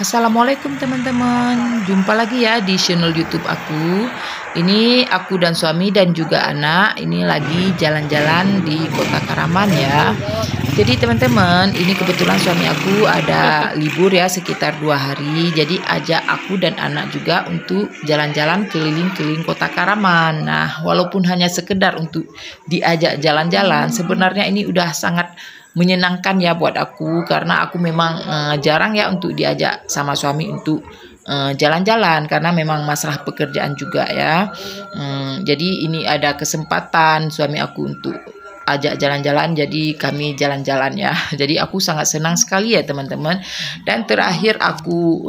Assalamualaikum teman-teman, jumpa lagi ya di channel YouTube aku. Ini aku dan suami dan juga anak ini lagi jalan-jalan di Kota Karaman ya. Jadi teman-teman, ini kebetulan suami aku ada libur ya sekitar 2 hari. Jadi ajak aku dan anak juga untuk jalan-jalan keliling-keliling Kota Karaman. Nah, walaupun hanya sekedar untuk diajak jalan-jalan, sebenarnya ini udah sangat menyenangkan ya buat aku, karena aku memang jarang ya untuk diajak sama suami untuk jalan-jalan karena memang masalah pekerjaan juga ya. Jadi ini ada kesempatan suami aku untuk ajak jalan-jalan, jadi kami jalan-jalan ya. Jadi aku sangat senang sekali ya teman-teman. Dan terakhir aku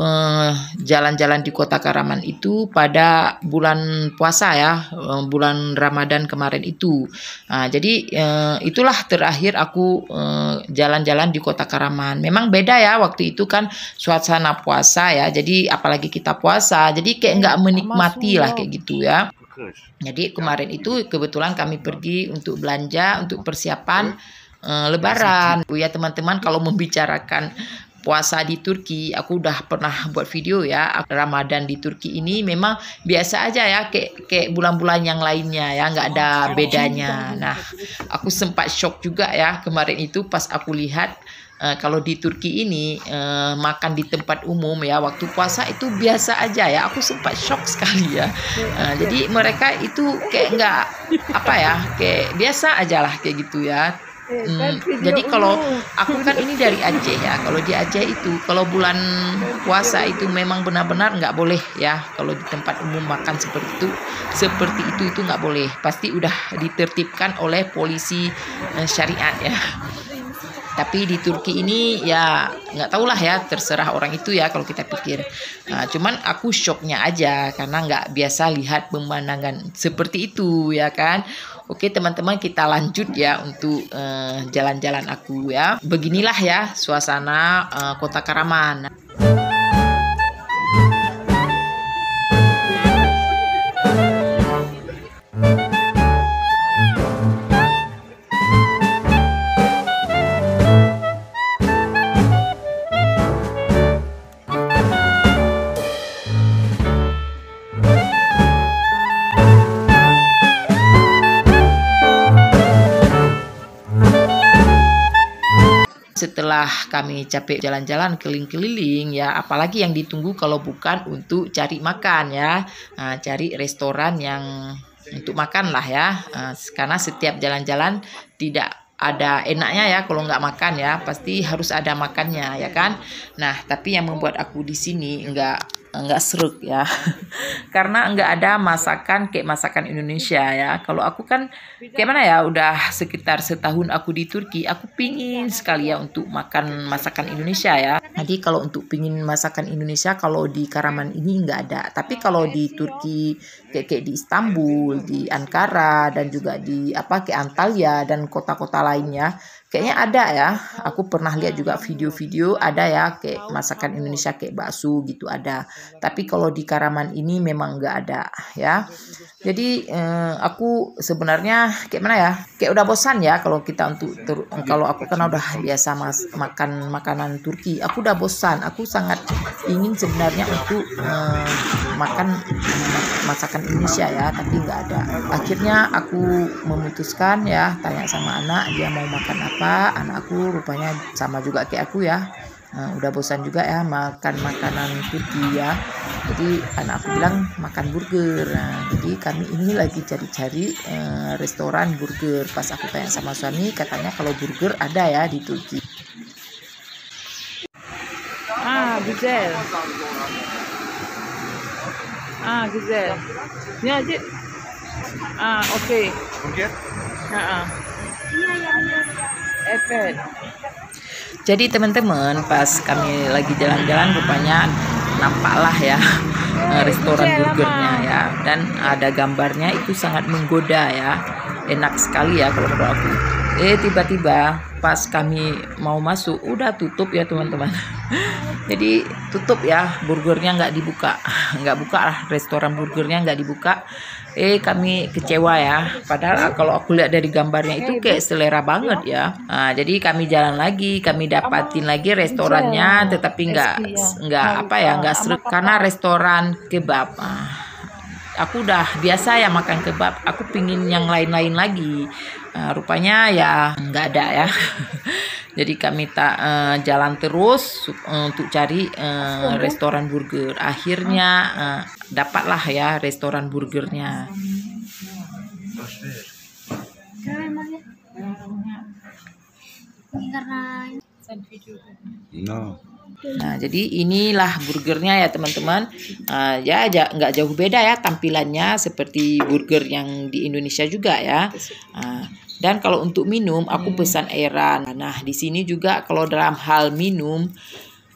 jalan-jalan di Kota Karaman itu pada bulan puasa ya, bulan Ramadan kemarin itu. Nah, jadi itulah terakhir aku jalan-jalan di Kota Karaman. Memang beda ya, waktu itu kan suasana puasa ya. Jadi apalagi kita puasa, jadi kayak nggak menikmati lah kayak gitu ya. Jadi kemarin itu kebetulan kami pergi untuk belanja untuk persiapan Lebaran. Ya teman-teman, kalau membicarakan puasa di Turki, aku udah pernah buat video ya. Ramadan di Turki ini memang biasa aja ya, kayak bulan-bulan yang lainnya ya, nggak ada bedanya. Nah, aku sempat shock juga ya kemarin itu pas aku lihat kalau di Turki ini makan di tempat umum ya waktu puasa itu biasa aja ya. Aku sempat shock sekali ya. Jadi mereka itu kayak nggak apa ya, kayak biasa aja lah kayak gitu ya. Jadi kalau aku kan ini dari Aceh ya, kalau di Aceh itu kalau bulan puasa itu memang benar-benar nggak boleh ya, kalau di tempat umum makan seperti itu nggak boleh, pasti udah ditertibkan oleh polisi syariat ya. Tapi di Turki ini ya nggak tahulah ya, terserah orang itu ya kalau kita pikir. Nah, cuman aku shocknya aja karena nggak biasa lihat pemandangan seperti itu ya kan. Oke teman-teman, kita lanjut ya untuk jalan-jalan aku ya. Beginilah ya suasana Kota Karaman. Setelah kami capek jalan-jalan keliling-keliling ya, apalagi yang ditunggu kalau bukan untuk cari makan ya. Nah, cari restoran yang untuk makan lah ya. Karena setiap jalan-jalan tidak ada enaknya ya kalau nggak makan ya, pasti harus ada makannya ya kan. Nah, tapi yang membuat aku di sini nggak seruk ya karena nggak ada masakan kayak masakan Indonesia ya. Kalau aku kan kayak mana ya, udah sekitar setahun aku di Turki, aku pingin sekali ya untuk makan masakan Indonesia ya. Jadi kalau untuk pingin masakan Indonesia, kalau di Karaman ini nggak ada, tapi kalau di Turki kayak di Istanbul, di Ankara, dan juga di kayak Antalya dan kota-kota lainnya kayaknya ada ya. Aku pernah lihat juga video-video ada ya kayak masakan Indonesia kayak bakso gitu ada. Tapi kalau di Karaman ini memang nggak ada ya. Jadi aku sebenarnya kayak mana ya, kayak udah bosan ya kalau kita kalau aku kan udah biasa makan makanan Turki, aku udah bosan. Aku sangat ingin sebenarnya untuk makan masakan Indonesia ya, tapi nggak ada. Akhirnya aku memutuskan ya, tanya sama anak dia mau makan apa. Anakku rupanya sama juga kayak aku ya, udah bosan juga ya makan makanan Turki ya. Jadi anak aku bilang makan burger. Nah, jadi kami ini lagi cari-cari restoran burger. Pas aku tanya sama suami, katanya kalau burger ada ya di Turki. Güzel. Güzel. Ne aja? Oke. Burger? Evet. Jadi teman-teman, pas kami lagi jalan-jalan rupanya nampaklah ya restoran burgernya ya, dan ada gambarnya, itu sangat menggoda ya, enak sekali ya kalau menurut aku. Tiba-tiba pas kami mau masuk udah tutup ya teman-teman. Jadi tutup ya, burgernya nggak dibuka, nggak buka lah, restoran burgernya nggak dibuka. Kami kecewa ya, padahal kalau aku lihat dari gambarnya itu kayak selera banget ya. Nah, jadi kami jalan lagi, kami dapatin lagi restorannya, tetapi nggak apa ya, nggak seru karena restoran kebab. Aku udah biasa ya makan kebab, aku pingin yang lain-lain lagi. Rupanya ya nggak ada ya. Jadi kami tak jalan terus untuk cari restoran burger. Akhirnya dapatlah ya restoran burgernya. No. Nah, jadi inilah burgernya ya teman-teman. Ya nggak jauh beda ya tampilannya seperti burger yang di Indonesia juga ya. Dan kalau untuk minum aku pesan airan. Nah, di sini juga kalau dalam hal minum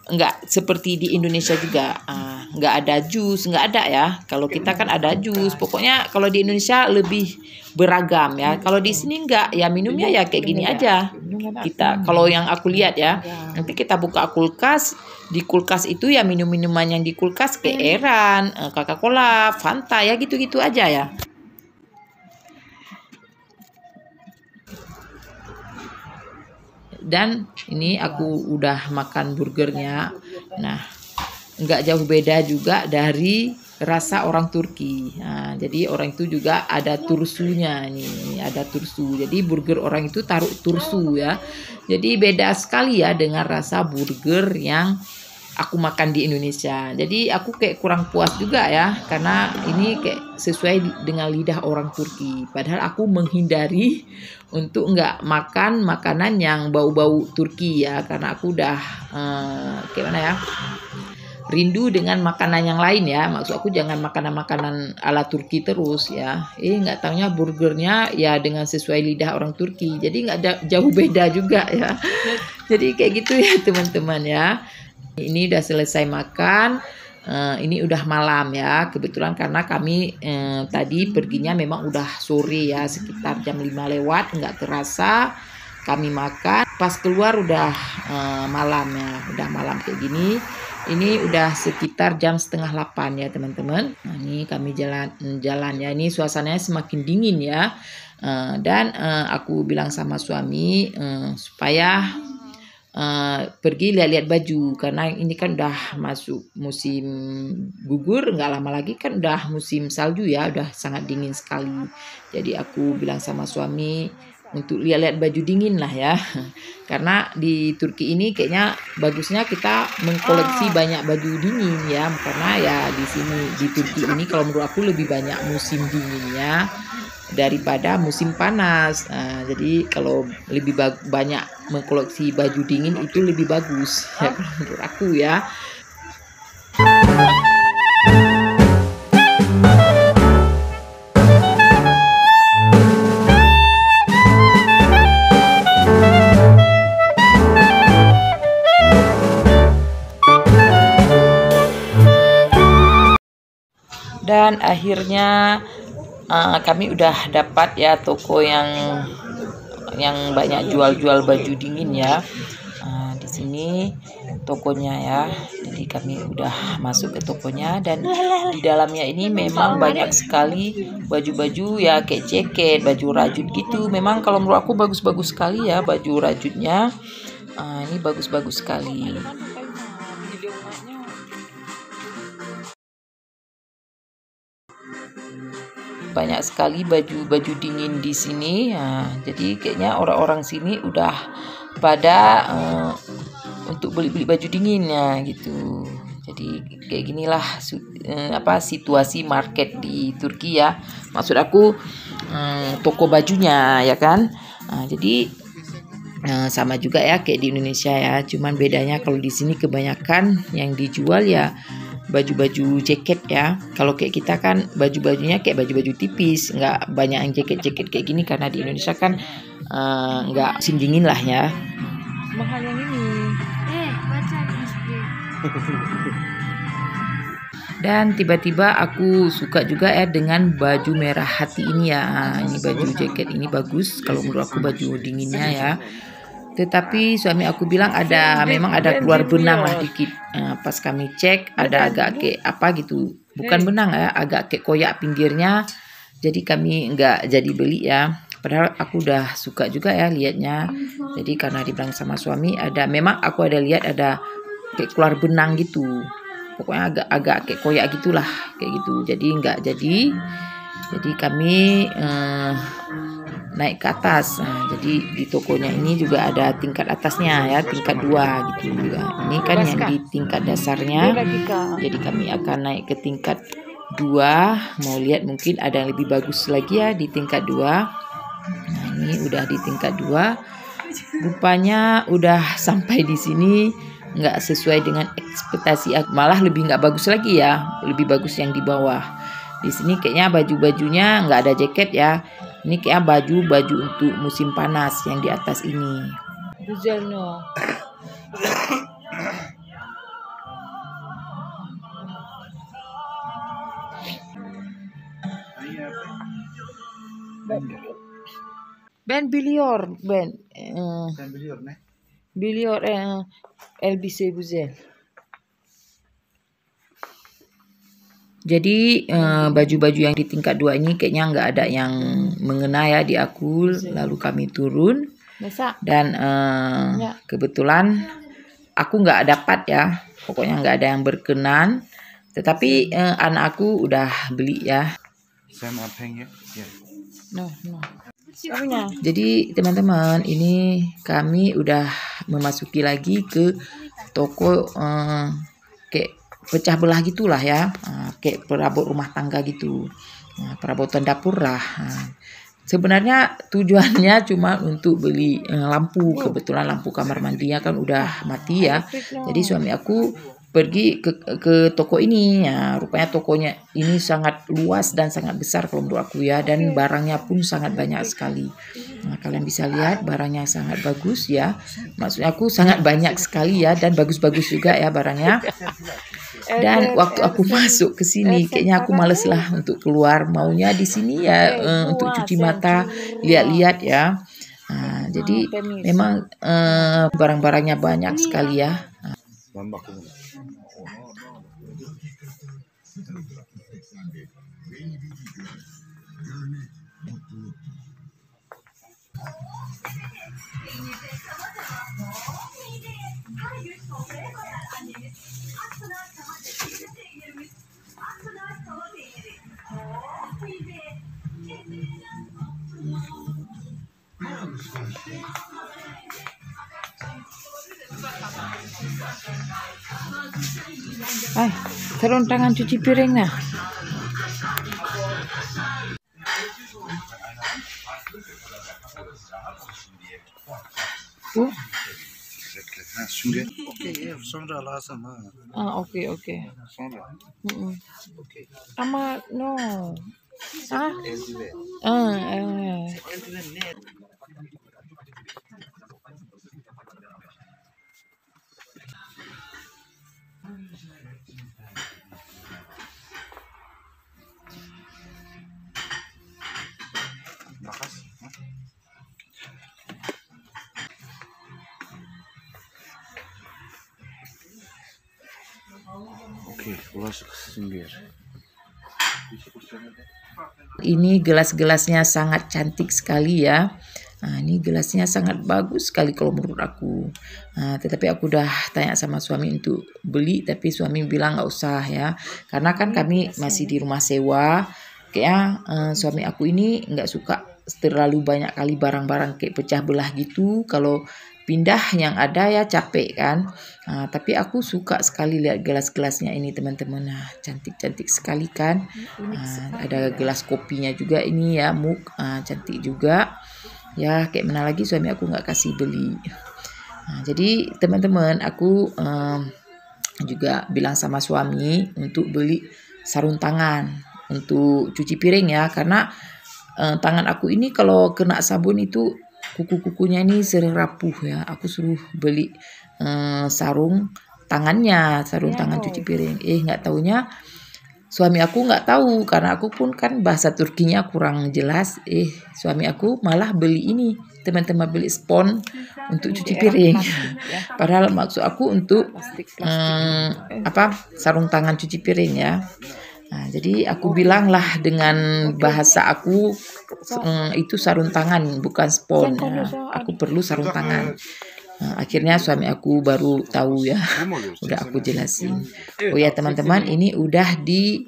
nggak seperti di Indonesia juga, nggak ada jus, nggak ada ya. Kalau kita kan ada jus, pokoknya kalau di Indonesia lebih beragam ya. Kalau di sini nggak, ya minumnya ya kayak gini aja. Kita kalau yang aku lihat ya, nanti kita buka kulkas, di kulkas itu ya minum-minuman yang di kulkas kayak airan, Coca-Cola, Fanta ya gitu-gitu aja ya. Dan ini aku udah makan burgernya. Nah, nggak jauh beda juga dari rasa orang Turki. Nah, jadi orang itu juga ada tursunya nih, ada tursu. Jadi burger orang itu taruh tursu ya. Jadi beda sekali ya dengan rasa burger yang aku makan di Indonesia. Jadi aku kayak kurang puas juga ya, karena ini kayak sesuai dengan lidah orang Turki. Padahal aku menghindari untuk nggak makan makanan yang bau-bau Turki ya, karena aku udah kayak mana ya, rindu dengan makanan yang lain ya. Maksud aku jangan makanan-makanan ala Turki terus ya. Nggak taunya burgernya ya dengan sesuai lidah orang Turki. Jadi nggak jauh beda juga ya. Jadi kayak gitu ya teman-teman ya. Ini udah selesai makan. Ini udah malam ya. Kebetulan karena kami tadi perginya memang udah sore ya, sekitar jam 5 lewat, nggak terasa kami makan. Pas keluar udah malam ya, udah malam kayak gini. Ini udah sekitar jam setengah 8 ya teman-teman. Nah, ini kami jalan ya. Ini suasananya semakin dingin ya. Dan aku bilang sama suami supaya pergi lihat-lihat baju, karena ini kan udah masuk musim gugur, nggak lama lagi kan udah musim salju ya, udah sangat dingin sekali. Jadi aku bilang sama suami untuk lihat-lihat baju dingin lah ya. Karena di Turki ini kayaknya bagusnya kita mengkoleksi banyak baju dingin ya, karena ya di sini di Turki ini kalau menurut aku lebih banyak musim dinginnya daripada musim panas. Jadi kalau lebih banyak mengkoleksi baju dingin itu lebih bagus ya kalau menurut aku ya. Dan akhirnya kami udah dapat ya toko yang banyak jual-jual baju dingin ya. Di sini tokonya ya. Jadi kami udah masuk ke tokonya, dan di dalamnya ini memang banyak sekali baju-baju ya, kayak jaket, baju rajut gitu. Memang kalau menurut aku bagus-bagus sekali ya baju rajutnya. Ini bagus-bagus sekali. Banyak sekali baju-baju dingin di sini ya. Jadi kayaknya orang-orang sini udah pada untuk beli-beli baju dingin ya gitu. Jadi kayak ginilah situasi market di Turki ya. Maksud aku toko bajunya ya kan. Jadi sama juga ya kayak di Indonesia ya. Cuman bedanya kalau di sini kebanyakan yang dijual ya baju-baju jaket ya. Kalau kayak kita kan baju-bajunya kayak baju-baju tipis, nggak banyak yang jaket-jaket kayak gini, karena di Indonesia kan nggak musim dingin lah ya. Mahal yang ini. Baca di Dan tiba-tiba aku suka juga ya dengan baju merah hati ini ya. Ini baju jaket ini bagus kalau menurut aku, baju dinginnya ya. Tetapi suami aku bilang memang ada keluar benang lah dikit. Pas kami cek ada agak kayak apa gitu. Bukan benang ya, agak kayak koyak pinggirnya. Jadi kami nggak jadi beli ya. Padahal aku udah suka juga ya liatnya. Jadi karena dibilang sama suami memang aku ada lihat ada kayak keluar benang gitu. Pokoknya agak kayak koyak gitulah, kayak gitu. Jadi nggak jadi. Jadi kami naik ke atas. Jadi di tokonya ini juga ada tingkat atasnya ya, tingkat 2 gitu juga. Ini kan yang di tingkat dasarnya. Jadi kami akan naik ke tingkat 2. Mau lihat mungkin ada yang lebih bagus lagi ya di tingkat 2. Nah, ini udah di tingkat 2. Rupanya udah sampai di sini nggak sesuai dengan ekspektasi aku, malah lebih nggak bagus lagi ya, lebih bagus yang di bawah. Di sini kayaknya baju-bajunya nggak ada jaket ya, ini kayaknya baju untuk musim panas yang di atas ini. Ben biliyor ben. Sen biliyor ne? Biliyor elbise güzel. Jadi baju-baju yang di tingkat 2 ini kayaknya nggak ada yang mengena ya di aku. Lalu kami turun dan kebetulan aku nggak dapat ya. Pokoknya nggak ada yang berkenan. Tetapi anak aku udah beli ya. Sen ya? No. Jadi teman-teman, ini kami udah memasuki lagi ke toko kayak pecah belah gitulah ya, kayak perabot rumah tangga gitu, perabotan dapur lah. Sebenarnya tujuannya cuma untuk beli lampu. Kebetulan lampu kamar mandinya kan udah mati ya. Jadi suami aku pergi ke toko ini ya. Rupanya tokonya ini sangat luas dan sangat besar kalau menurut aku ya, dan barangnya pun sangat banyak sekali. Nah, kalian bisa lihat barangnya sangat bagus ya, maksudnya aku sangat banyak sekali ya, dan bagus-bagus juga ya barangnya. Dan waktu aku masuk ke sini kayaknya aku males lah untuk keluar, maunya di sini ya untuk cuci mata, lihat-lihat ya. Nah, jadi memang barang-barangnya banyak sekali ya. Sarung tangan cuci piring nah. Sünger. Okey, sonra lazım ha. Oke. Sonra. Okey. Ama no. Eldiven. Eldiven ne? Makas. Oke, bulaşık sünger. Ini gelas-gelasnya sangat cantik sekali ya. Nah, ini gelasnya sangat bagus sekali kalau menurut aku. Tetapi aku udah tanya sama suami untuk beli, tapi suami bilang nggak usah ya. Karena kan kami masih di rumah sewa. Kayaknya suami aku ini nggak suka terlalu banyak kali barang-barang kayak pecah belah gitu. Kalau pindah yang ada ya capek kan. Tapi aku suka sekali lihat gelas-gelasnya ini teman-teman. Nah, cantik-cantik sekali kan. Ada gelas kopinya juga ini ya, mug, cantik juga. Ya kayak mana lagi suami aku nggak kasih beli. Jadi teman-teman, aku juga bilang sama suami untuk beli sarung tangan untuk cuci piring ya, karena tangan aku ini kalau kena sabun itu kuku-kukunya ini sering rapuh ya. Aku suruh beli sarung tangan cuci piring. Nggak taunya suami aku nggak tahu karena aku pun kan bahasa Turkinya kurang jelas. Suami aku malah beli ini, teman-teman, beli spons untuk cuci piring. Padahal maksud aku untuk sarung tangan cuci piring ya. Nah, jadi aku bilang lah dengan bahasa aku itu sarung tangan bukan spons. Aku perlu sarung tangan. Nah, akhirnya suami aku baru tahu ya, udah aku jelasin. Oh ya teman-teman, ini udah di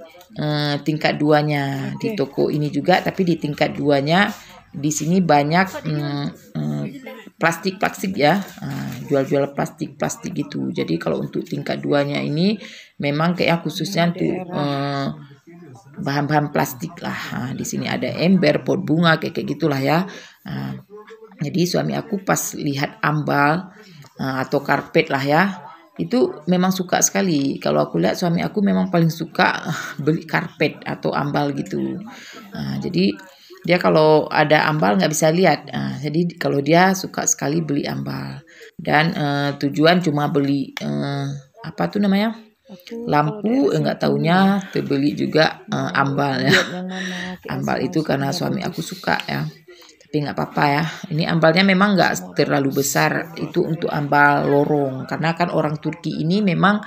tingkat 2-nya di toko ini juga, tapi di tingkat 2-nya di sini banyak plastik ya, jual-jual plastik gitu. Jadi kalau untuk tingkat 2-nya ini memang kayak khususnya untuk bahan-bahan plastik lah. Di sini ada ember, pot bunga kayak gitulah ya. Jadi suami aku pas lihat ambal atau karpet lah ya, itu memang suka sekali. Kalau aku lihat suami aku memang paling suka beli karpet atau ambal gitu. Jadi dia kalau ada ambal nggak bisa lihat. Jadi kalau dia suka sekali beli ambal. Dan tujuan cuma beli lampu, nggak taunya terbeli juga ambal ya. Ambal itu karena suami aku suka ya. Tapi nggak apa-apa ya. Ini ambalnya memang nggak terlalu besar. Itu untuk ambal lorong. Karena kan orang Turki ini memang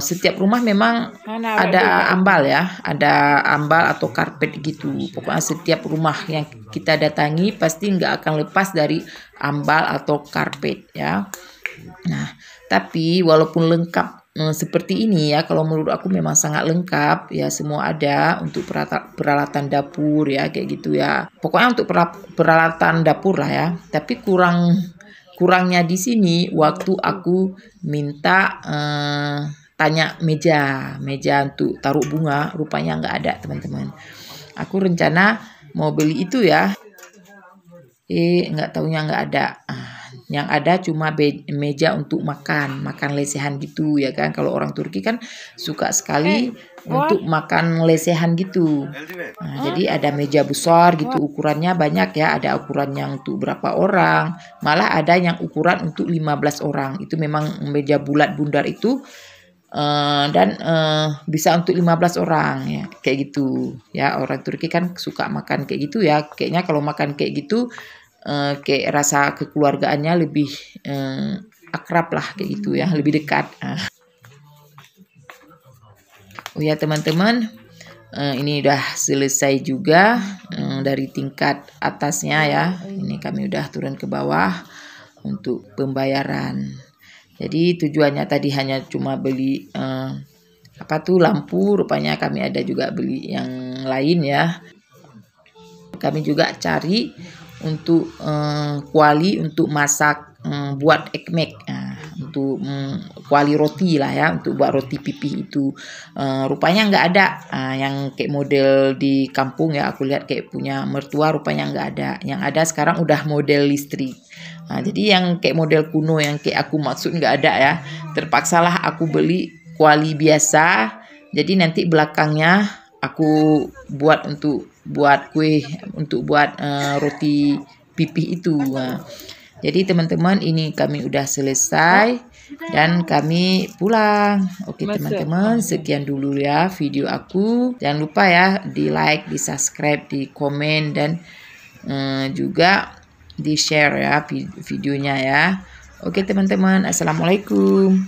setiap rumah memang ada ambal ya. Ada ambal atau karpet gitu. Pokoknya setiap rumah yang kita datangi pasti nggak akan lepas dari ambal atau karpet ya. Nah, tapi walaupun lengkap seperti ini ya, kalau menurut aku memang sangat lengkap ya, semua ada untuk peralatan dapur ya kayak gitu ya. Pokoknya untuk peralatan dapur lah ya. Tapi kurangnya di sini waktu aku minta tanya meja untuk taruh bunga, rupanya nggak ada teman-teman. Aku rencana mau beli itu ya. Nggak taunya nggak ada. Yang ada cuma meja untuk makan lesehan gitu ya kan. Kalau orang Turki kan suka sekali untuk makan lesehan gitu. Nah, jadi ada meja besar gitu, ukurannya banyak ya. Ada ukuran yang untuk berapa orang, malah ada yang ukuran untuk 15 orang. Itu memang meja bulat bundar itu. Dan bisa untuk 15 orang ya, kayak gitu ya. Orang Turki kan suka makan kayak gitu ya. Kayaknya kalau makan kayak gitu kayak rasa kekeluargaannya lebih akrab lah kayak gitu ya, lebih dekat. Oh ya teman-teman, ini udah selesai juga dari tingkat atasnya ya. Ini kami udah turun ke bawah untuk pembayaran. Jadi tujuannya tadi hanya cuma beli lampu, rupanya kami ada juga beli yang lain ya. Kami juga cari untuk kuali untuk masak, buat ekmek, untuk kuali roti lah ya, untuk buat roti pipih itu. Rupanya nggak ada yang kayak model di kampung ya. Aku lihat kayak punya mertua, rupanya nggak ada. Yang ada sekarang udah model listrik. Jadi yang kayak model kuno yang kayak aku maksud nggak ada ya. Terpaksalah aku beli kuali biasa. Jadi nanti belakangnya aku buat untuk buat kue, untuk buat roti pipih itu. Jadi teman-teman, ini kami udah selesai dan kami pulang. Oke teman-teman, sekian dulu ya video aku. Jangan lupa ya di like, di subscribe, di komen, dan juga di share ya videonya ya. Oke teman-teman, assalamualaikum.